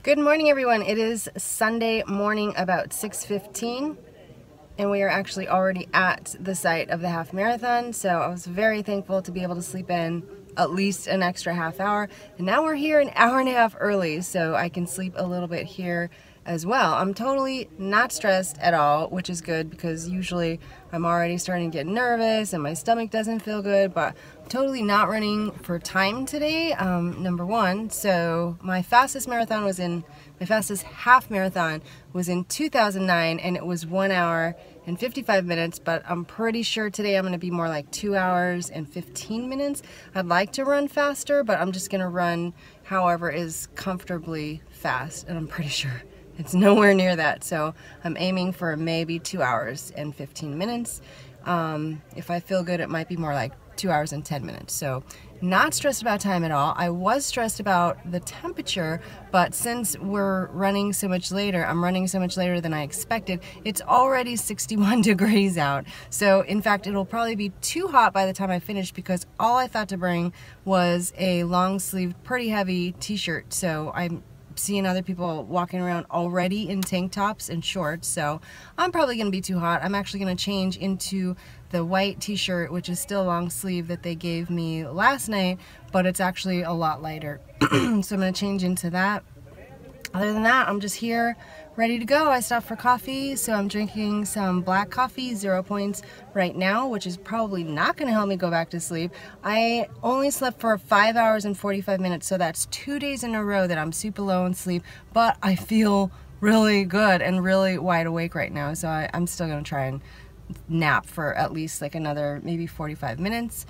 Good morning, everyone. It is Sunday morning about 6:15 and we are actually already at the site of the half marathon, so I was very thankful to be able to sleep in at least an extra half hour, and now we're here an hour and a half early so I can sleep a little bit here as well. I'm totally not stressed at all, which is good because usually I'm already starting to get nervous and my stomach doesn't feel good, but I'm totally not running for time today, number one. So my fastest half marathon was in 2009 and it was 1 hour and 55 minutes, but I'm pretty sure today I'm going to be more like 2 hours and 15 minutes. I'd like to run faster, but I'm just going to run however is comfortably fast, and I'm pretty sure it's nowhere near that, so I'm aiming for maybe 2 hours and 15 minutes. If I feel good, it might be more like 2 hours and 10 minutes. So not stressed about time at all. I was stressed about the temperature, but since we're running so much later, I'm running so much later than I expected, it's already 61 degrees out. So in fact, it'll probably be too hot by the time I finish because all I thought to bring was a long sleeved, pretty heavy t-shirt. So I'm seeing other people walking around already in tank tops and shorts, so I'm probably going to be too hot. I'm actually going to change into the white t-shirt, which is still long sleeve, that they gave me last night, but it's actually a lot lighter. So I'm going to change into that. Other than that, I'm just here ready to go. I stopped for coffee, so I'm drinking some black coffee, 0 points right now, which is probably not going to help me go back to sleep. I only slept for 5 hours and 45 minutes, so that's 2 days in a row that I'm super low in sleep, but I feel really good and really wide awake right now, so I'm still going to try and nap for at least like another maybe 45 minutes.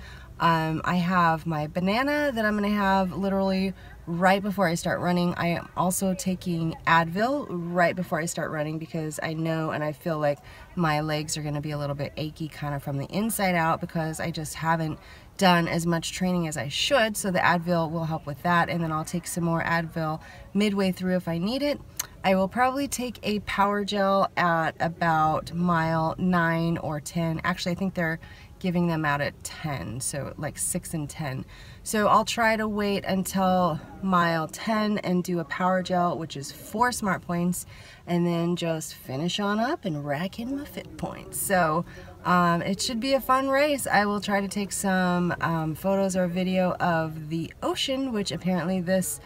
I have my banana that I'm going to have literally right before I start running. I am also taking Advil right before I start running because I know and I feel like my legs are going to be a little bit achy kind of from the inside out because I just haven't done as much training as I should, so the Advil will help with that, and then I'll take some more Advil midway through if I need it. I will probably take a power gel at about mile 9 or 10. Actually, I think they're giving them out at 10, so like 6 and 10. So I'll try to wait until mile 10 and do a power gel, which is 4 smart points, and then just finish on up and rack in my fit points. So it should be a fun race. I will try to take some photos or video of the ocean, which apparently this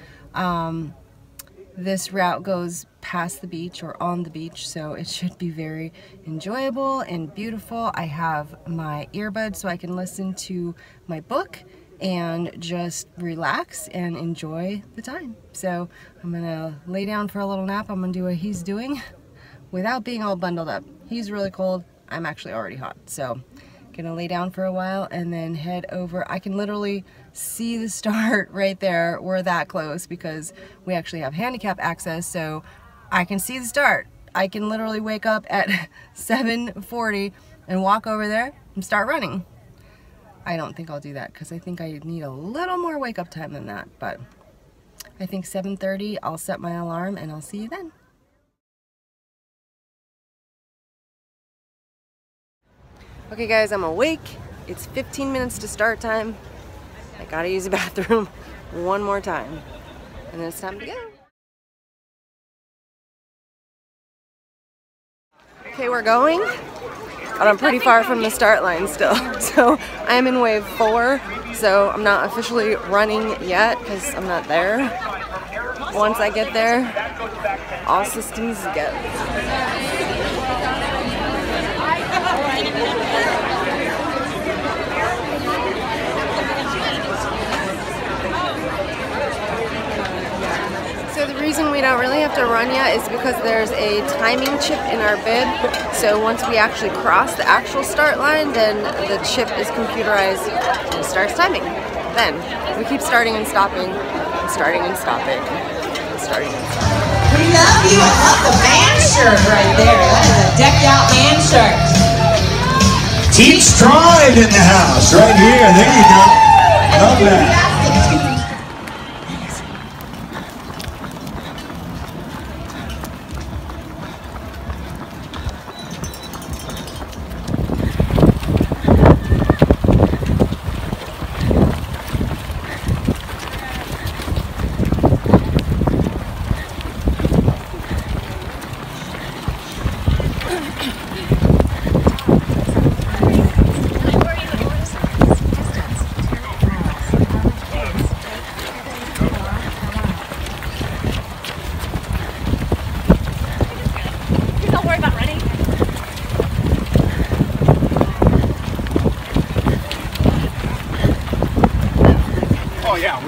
route goes past the beach or on the beach, so it should be very enjoyable and beautiful. I have my earbuds so I can listen to my book and just relax and enjoy the time. So I'm gonna lay down for a little nap. I'm gonna do what he's doing without being all bundled up. He's really cold. I'm actually already hot, so gonna lay down for a while and then head over. I can literally see the start right there. We're that close because we actually have handicap access, so I can see the start. I can literally wake up at 7:40 and walk over there and start running. I don't think I'll do that because I think I need a little more wake up time than that, but I think 7:30 I'll set my alarm and I'll see you then. Okay guys, I'm awake. It's 15 minutes to start time. I gotta use the bathroom one more time. And then it's time to go. Okay, we're going. But I'm pretty far from the start line still. So I'm in wave 4. So I'm not officially running yet because I'm not there. Once I get there, all systems go. So the reason we don't really have to run yet is because there's a timing chip in our bib. So once we actually cross the actual start line, then the chip is computerized and starts timing. Then we keep starting and stopping, and starting and stopping, and starting and stopping. We love you. I love the man shirt right there. That is a decked out man shirt. Team Stride in the house right here. There you go. Love that. Oh yeah.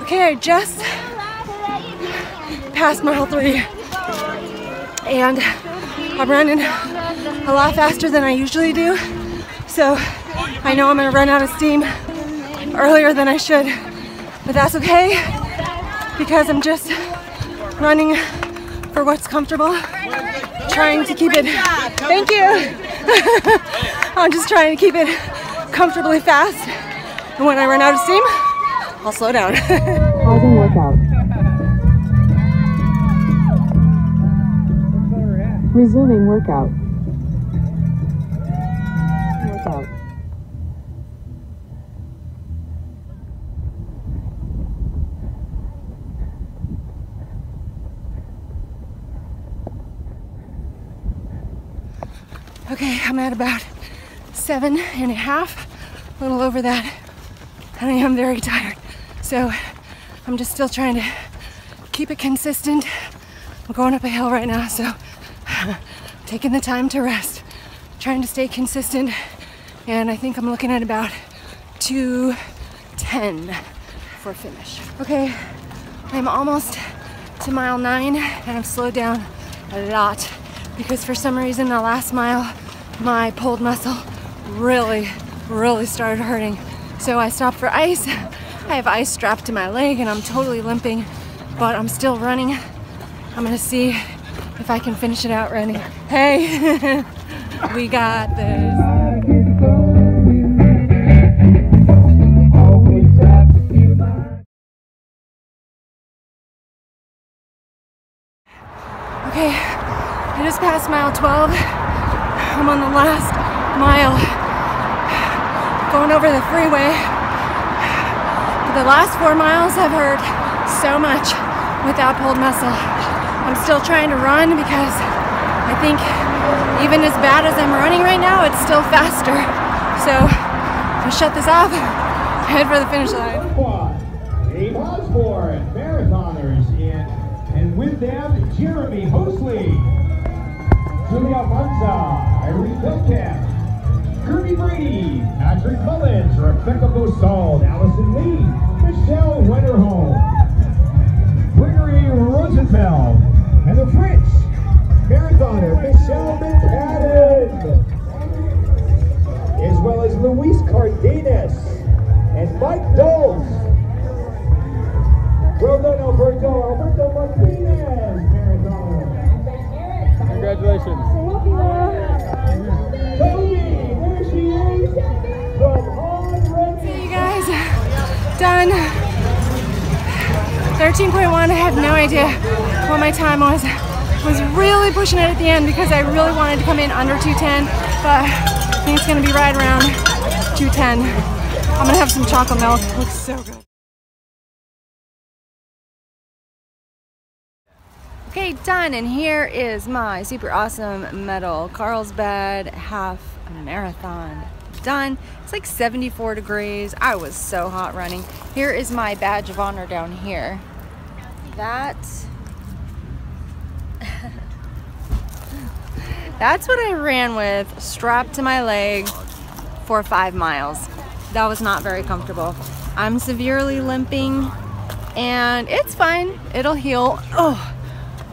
Okay, I just passed mile 3 and I'm running a lot faster than I usually do, so I know I'm gonna run out of steam earlier than I should, but that's okay because I'm just running for what's comfortable, trying to keep it, thank you, I'm just trying to keep it comfortably fast, and when I run out of steam, I'll slow down. Pausing workout. Resuming workout. Workout. Okay, I'm at about 7.5, a little over that, and I am very tired. So I'm just still trying to keep it consistent. I'm going up a hill right now, so I'm taking the time to rest, trying to stay consistent, and I think I'm looking at about 2:10 for finish. Okay, I'm almost to mile 9, and I've slowed down a lot because for some reason the last mile my pulled muscle really started hurting. So I stopped for ice. I have ice strapped to my leg and I'm totally limping, but I'm still running. I'm gonna see if I can finish it out running. Hey, we got this. Okay, I just passed mile 12. I'm on the last mile, going over the freeway. The last 4 miles I've hurt so much with that pulled muscle. I'm still trying to run because I think even as bad as I'm running right now, it's still faster. So I'll shut this off, head for the finish line. Dave Osborne, marathoners in, and with them, Jeremy Hosley, Julia Monza, Irene Bilkamp, Kirby Brady, Patrick Mullins, Rebecca Bosald, Allison Lee, Michelle Wenderholm, Gregory Rosenfeld, and the French marathoner Michelle McCadden, as well as Luis Cardenas and Mike Doles. Well done, Alberto Martinez, marathoner. Congratulations. See you guys, done. 13.1, I have no idea what my time was. I was really pushing it at the end because I really wanted to come in under 2:10, but I think it's gonna be right around 2:10. I'm gonna have some chocolate milk, it looks so good. Okay, done, and here is my super awesome medal, Carlsbad half marathon. Done. It's like 74 degrees. I was so hot running. Here is my badge of honor down here. That's what I ran with, strapped to my leg for 5 miles. That was not very comfortable. I'm severely limping and it's fine. It'll heal. Oh,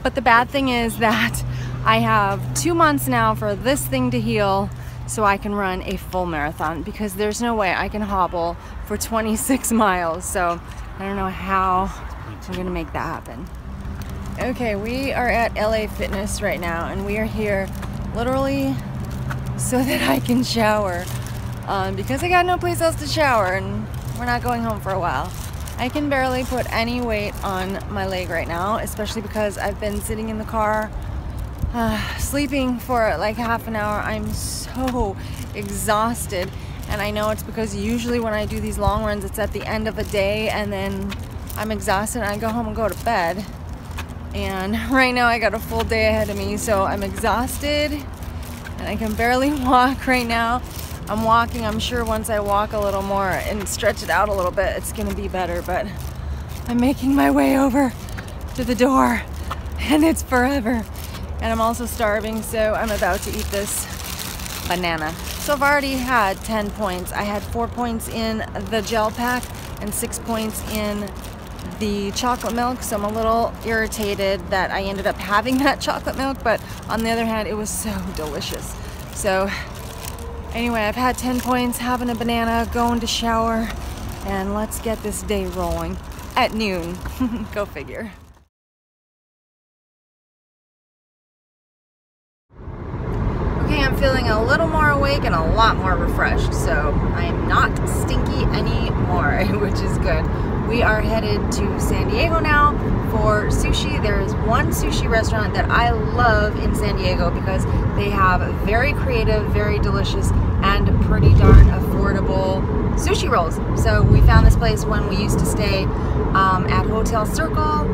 but the bad thing is that I have 2 months now for this thing to heal so I can run a full marathon, because there's no way I can hobble for 26 miles. So I don't know how I'm gonna make that happen. Okay, we are at LA Fitness right now and we are here literally so that I can shower because I got no place else to shower and we're not going home for a while. I can barely put any weight on my leg right now, especially because I've been sitting in the car sleeping for like half an hour. I'm so exhausted, and I know it's because usually when I do these long runs it's at the end of a day and then I'm exhausted and I go home and go to bed. And right now I got a full day ahead of me, so I'm exhausted and I can barely walk right now. I'm walking. I'm sure once I walk a little more and stretch it out a little bit, it's gonna be better, but I'm making my way over to the door and it's forever. And I'm also starving, so I'm about to eat this banana. So I've already had 10 points. I had 4 points in the gel pack and 6 points in the chocolate milk, so I'm a little irritated that I ended up having that chocolate milk, but on the other hand, it was so delicious. So anyway, I've had 10 points, having a banana, going to shower, and let's get this day rolling at noon. Go figure. Okay, I'm feeling a little more awake and a lot more refreshed, so I am not stinky anymore, which is good. We are headed to San Diego now for sushi. There is one sushi restaurant that I love in San Diego because they have very creative, very delicious, and pretty darn affordable sushi rolls. So we found this place when we used to stay at Hotel Circle.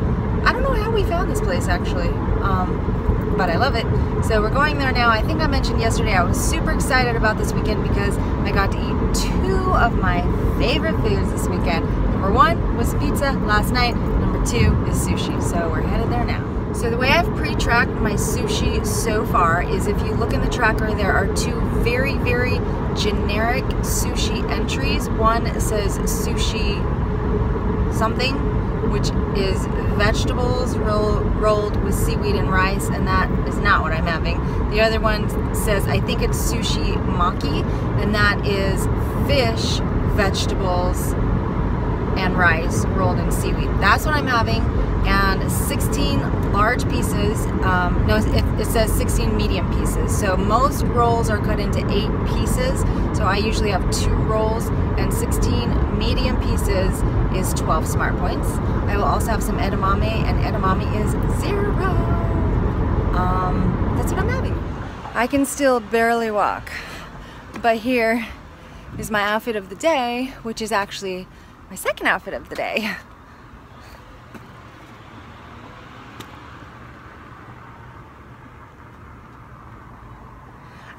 I don't know how we found this place actually, but I love it. So we're going there now. I think I mentioned yesterday I was super excited about this weekend because I got to eat 2 of my favorite foods this weekend. Number 1 was pizza last night. Number 2 is sushi. So we're headed there now. So the way I've pre-tracked my sushi so far is if you look in the tracker, there are 2 very, very generic sushi entries. One says sushi something, which is vegetables rolled with seaweed and rice, and that is not what I'm having. The other one says, I think it's sushi maki, and that is fish, vegetables, and rice rolled in seaweed. That's what I'm having, and 16 large pieces. No, it says 16 medium pieces. So most rolls are cut into 8 pieces. So I usually have 2 rolls, and 16 medium pieces is 12 smart points. I will also have some edamame, and edamame is 0. That's what I'm having. I can still barely walk, but here is my outfit of the day, which is actually my second outfit of the day.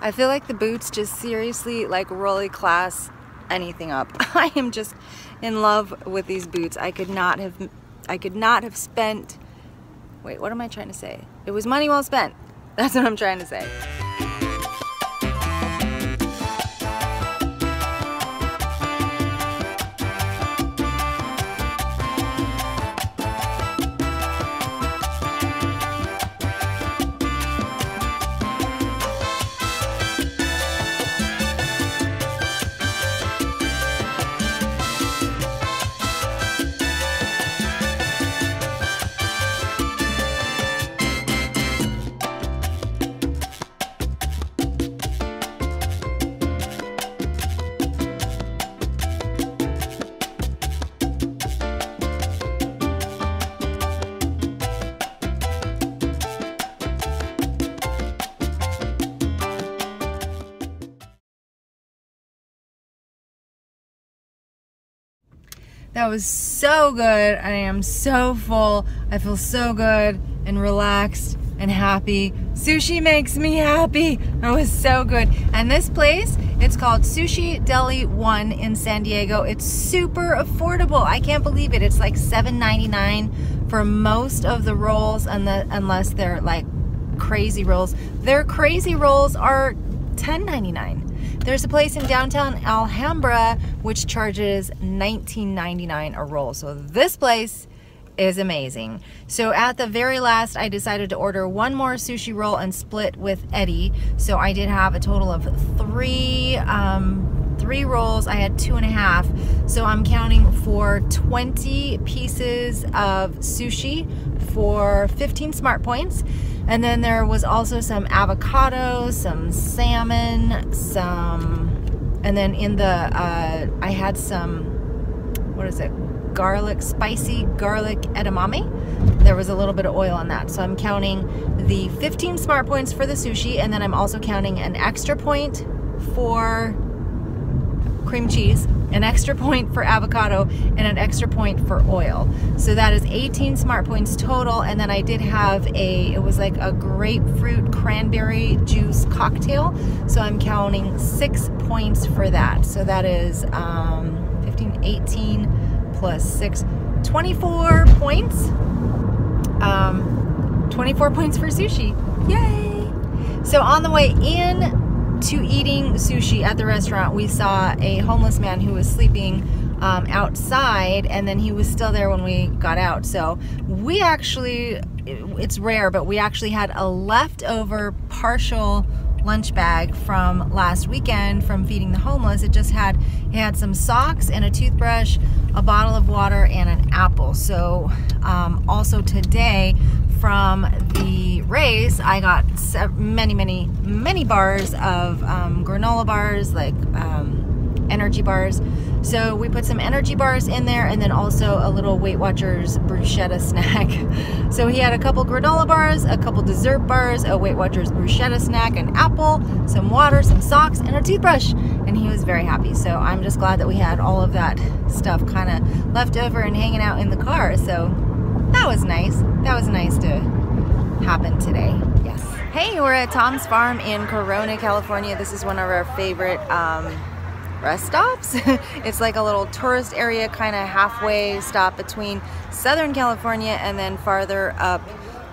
I feel like the boots just seriously like really class anything up. I am just in love with these boots. I could not have spent, wait, what am I trying to say? It was money well spent. That's what I'm trying to say. That was so good. I am so full. I feel so good and relaxed and happy. Sushi makes me happy. That was so good. And this place, it's called Sushi Deli 1 in San Diego. It's super affordable. I can't believe it. It's like $7.99 for most of the rolls, unless they're like crazy rolls. Their crazy rolls are $10.99. There's a place in downtown Alhambra which charges $19.99 a roll. So this place is amazing. So at the very last, I decided to order 1 more sushi roll and split with Eddie. So I did have a total of 3 rolls. I had 2.5. So I'm counting for 20 pieces of sushi for 15 smart points. And then there was also some avocado, some salmon, and then in the, I had some, what is it? Spicy garlic edamame. There was a little bit of oil on that. So I'm counting the 15 smart points for the sushi, and then I'm also counting an extra point for cream cheese, an extra point for avocado, and an extra point for oil. So that is 18 smart points total. And then I did have it was like a grapefruit cranberry juice cocktail. So I'm counting 6 points for that. So that is 15, 18 plus 6, 24 points. 24 points for sushi. Yay! So on the way in to eating sushi at the restaurant, we saw a homeless man who was sleeping outside, and then he was still there when we got out. So we actually, it's rare, but we actually had a leftover partial lunch bag from last weekend from feeding the homeless. It had some socks and a toothbrush, a bottle of water, and an apple. So also today from the race, I got many bars of granola bars, like energy bars. So we put some energy bars in there, and then also a little Weight Watchers bruschetta snack. So he had a couple granola bars, a couple dessert bars, a Weight Watchers bruschetta snack, an apple, some water, some socks, and a toothbrush. And he was very happy. So I'm just glad that we had all of that stuff kind of left over and hanging out in the car. So that was nice. That was nice to happen today. Yes. Hey, we're at Tom's Farm in Corona, California. This is one of our favorite rest stops. It's like a little tourist area, kind of halfway stop between Southern California and then farther up,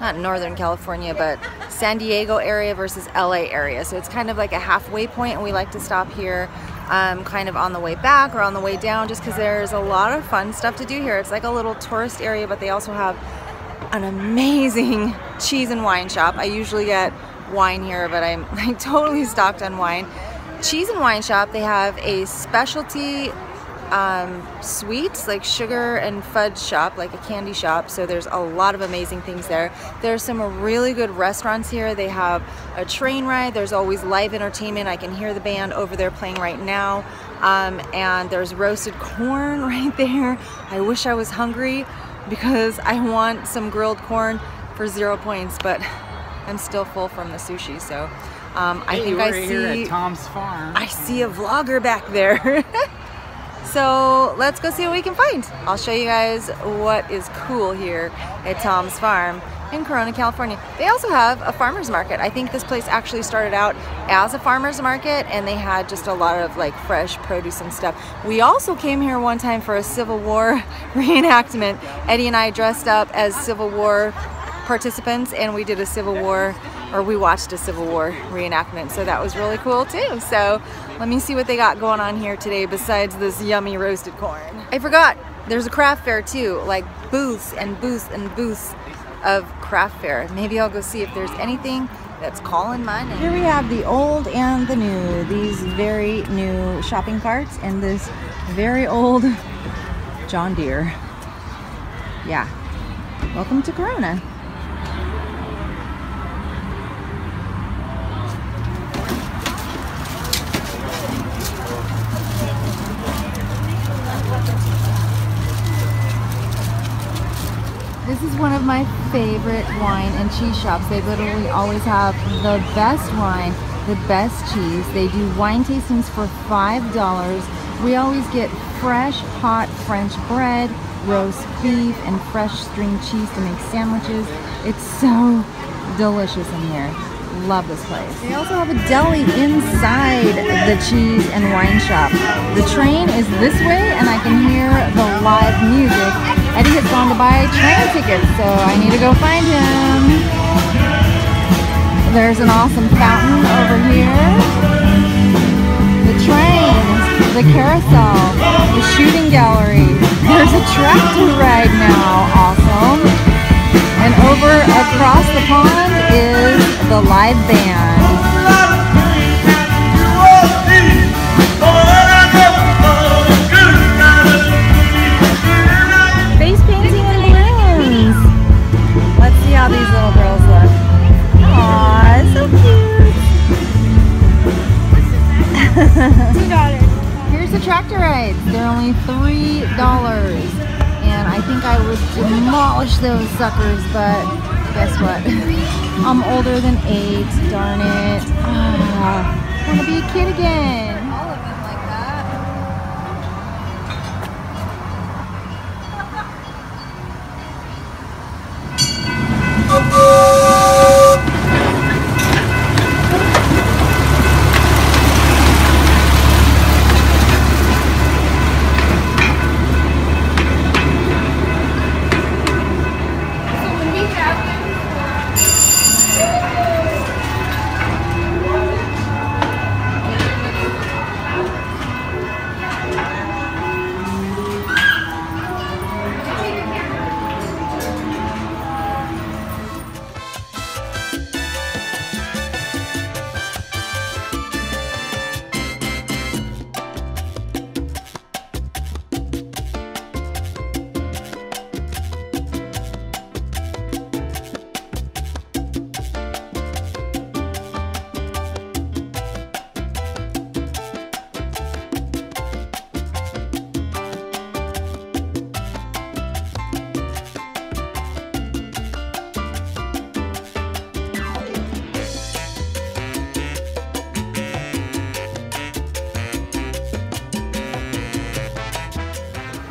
not Northern California, but San Diego area versus LA area. So it's kind of like a halfway point, and we like to stop here kind of on the way back or on the way down, just because there's a lot of fun stuff to do here. It's like a little tourist area, but they also have an amazing cheese and wine shop. I usually get wine here, but I'm like totally stocked on wine. Cheese and wine shop, they have a specialty sweets, like sugar and fudge shop, like a candy shop. So there's a lot of amazing things there. There's some really good restaurants here. They have a train ride. There's always live entertainment. I can hear the band over there playing right now. And there's roasted corn right there. I wish I was hungry because I want some grilled corn for 0 points, but I'm still full from the sushi. So I think I see here at Tom's Farm. I see a vlogger back there. So let's go see what we can find. I'll show you guys what is cool here at Tom's Farm in Corona, California. They also have a farmer's market. I think this place actually started out as a farmer's market, and they had just a lot of like fresh produce and stuff. We also came here one time for a Civil War reenactment. Eddie and I dressed up as Civil War participants, and we did a Civil War, or we watched a Civil War reenactment, so that was really cool too. So let me see what they got going on here today besides this yummy roasted corn. I forgot, there's a craft fair too, like booths and booths and booths of craft fair. Maybe I'll go see if there's anything that's calling my name. Here we have the old and the new, these very new shopping carts and this very old John Deere. Yeah, welcome to Corona. This is one of my favorite wine and cheese shops. They literally always have the best wine, the best cheese. They do wine tastings for $5. We always get fresh, hot French bread, roast beef, and fresh string cheese to make sandwiches. It's so delicious in here. Love this place. They also have a deli inside the cheese and wine shop. The train is this way, and I can hear the live music. Eddie has gone to buy train tickets, so I need to go find him. There's an awesome fountain over here. The train, the carousel, the shooting gallery. There's a tractor ride now, awesome. And over across the pond is the live band. Face painting and balloons. Let's see how these little girls look. Aww, so cute. $2. Here's the tractor rides. They're only $3. And I think I would demolish those suckers, but guess what? I'm older than 8, darn it. I want to be a kid again. All of them like that.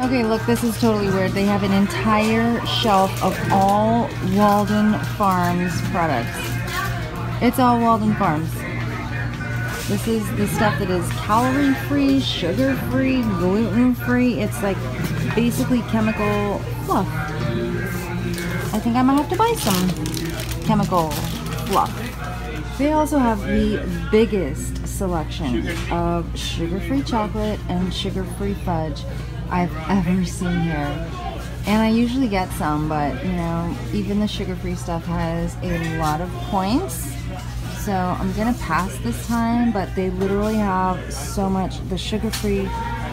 Okay, look, this is totally weird. They have an entire shelf of all Walden Farms products. It's all Walden Farms. This is the stuff that is calorie-free, sugar-free, gluten-free. It's like basically chemical fluff. I think I might have to buy some chemical fluff. They also have the biggest selection of sugar-free chocolate and sugar-free fudge I've ever seen here. And I usually get some, but you know, even the sugar-free stuff has a lot of points. So I'm gonna pass this time, but they literally have so much. The sugar-free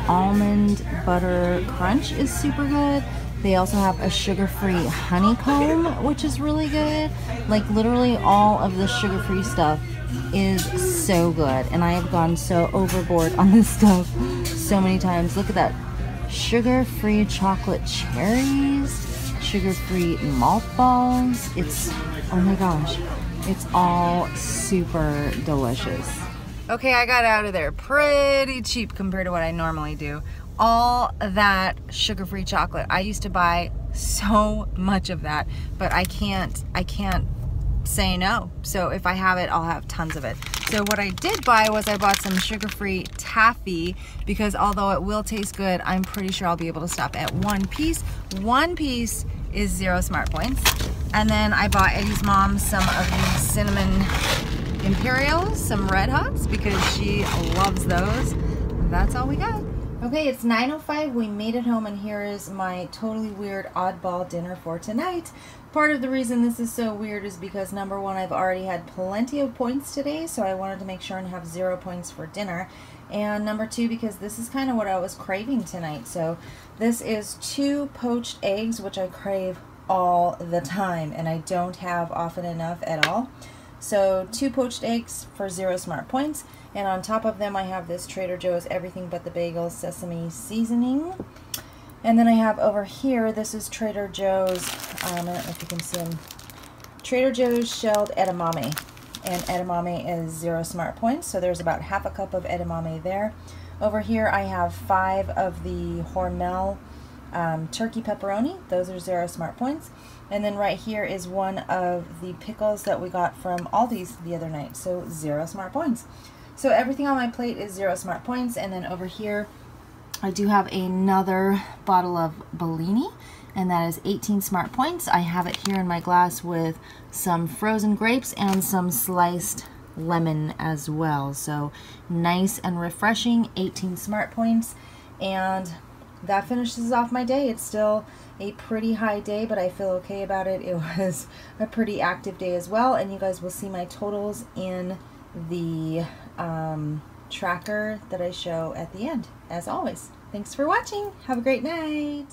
almond butter crunch is super good. They also have a sugar-free honeycomb, which is really good. Like literally all of the sugar-free stuff is so good. And I have gone so overboard on this stuff so many times. Look at that. Sugar-free chocolate cherries, sugar-free malt balls. It's, oh my gosh, it's all super delicious. Okay, I got out of there pretty cheap compared to what I normally do. All that sugar-free chocolate. I used to buy so much of that, but I can't say no. So if I have it, I'll have tons of it. So what I did buy was I bought some sugar-free taffy, because although it will taste good, I'm pretty sure I'll be able to stop at one piece. One piece is 0 smart points. And then I bought Eddie's mom some of these cinnamon Imperials, some Red Hots, because she loves those. That's all we got. Okay, it's 9:05. We made it home, and here is my totally weird oddball dinner for tonight. Part of the reason this is so weird is because number one, I've already had plenty of points today, so I wanted to make sure and have 0 points for dinner. And number two, because this is kind of what I was craving tonight. So this is 2 poached eggs, which I crave all the time, and I don't have often enough at all. So 2 poached eggs for 0 smart points, and on top of them I have this Trader Joe's Everything But the Bagel sesame seasoning. And then I have over here, this is Trader Joe's, I don't know if you can see them, Trader Joe's shelled edamame. And edamame is 0 smart points, so there's about ½ a cup of edamame there. Over here I have 5 of the Hormel turkey pepperoni. Those are 0 smart points. And then right here is one of the pickles that we got from Aldi's the other night, so 0 smart points. So everything on my plate is 0 smart points. And then over here I do have another bottle of Bellini, and that is 18 smart points. I have it here in my glass with some frozen grapes and some sliced lemon as well. So nice and refreshing, 18 smart points. And that finishes off my day. It's still a pretty high day, but I feel okay about it. It was a pretty active day as well, and you guys will see my totals in the tracker that I show at the end, as always. Thanks for watching. Have a great night.